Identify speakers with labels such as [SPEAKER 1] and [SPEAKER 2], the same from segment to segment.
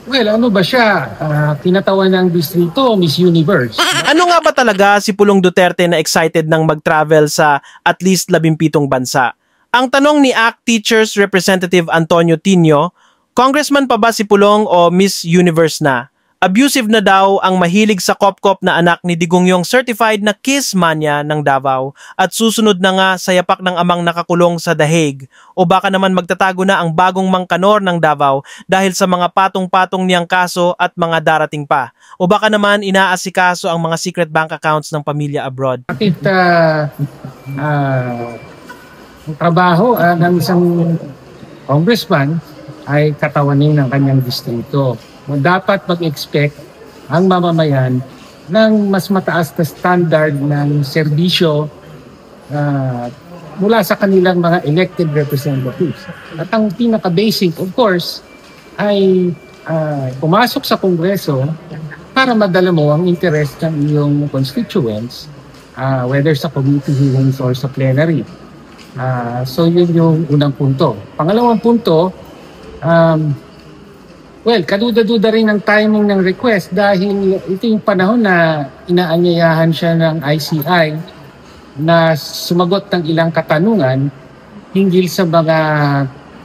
[SPEAKER 1] Well, ano ba siya? Kinatawan ng distrito, Miss Universe.
[SPEAKER 2] Ano nga ba talaga si Pulong Duterte na excited nang mag-travel sa at least 17 bansa? Ang tanong ni ACT Teachers Representative Antonio Tino, Congressman pa ba si Pulong o Miss Universe na? Abusive na daw ang mahilig sa kop-kop na anak ni Digungyong certified na kiss mania ng Davao at susunod na nga sa yapak ng amang nakakulong sa The Hague, o baka naman magtatago na ang bagong mangkanor ng Davao dahil sa mga patong-patong niyang kaso at mga darating pa, o baka naman inaasikaso ang mga secret bank accounts ng pamilya abroad.
[SPEAKER 1] Bakit ang trabaho ng isang congressman ay katawanin ng kanyang distrito? Dapat mag-expect ang mamamayan ng mas mataas na standard ng serbisyo mula sa kanilang mga elected representatives. At ang pinaka-basic, of course, ay pumasok sa Kongreso para madala mo ang interest ng iyong constituents, whether sa committee hearings or sa plenary. So yun yung unang punto. Pangalawang punto, well, kaduda-duda rin ang timing ng request dahil ito yung panahon na inaanyayahan siya ng ICI na sumagot ng ilang katanungan hinggil sa mga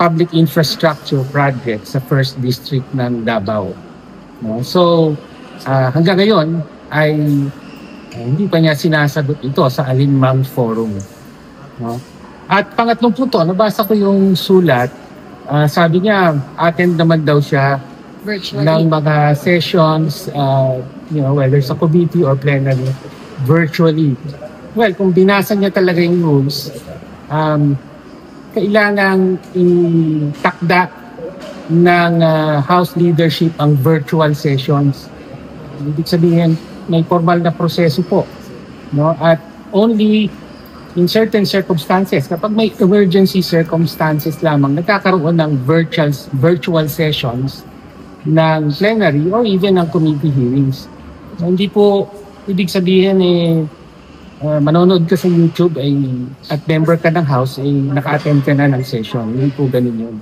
[SPEAKER 1] public infrastructure project sa First District ng Davao. No? So, hanggang ngayon ay hindi pa niya sinasagot ito sa alinmang forum. No? At pangatlong punto, nabasa ko yung sulat, sabi niya, attend naman daw siya virtually ng mga sessions, whether sa committee or plenary, virtually. Well, kung binasa niya talaga yung rules, kailangang itakda ng House leadership ang virtual sessions. Ibig sabihin, may formal na proseso po. No? At only in certain circumstances, kapag may emergency circumstances lamang, nagkakaroon ng virtual sessions ng plenary or even ng committee hearings. So, hindi po ibig sabihin manonood ka sa YouTube at member ka ng House, naka-attend ka na ng session. Hindi po ganun yun.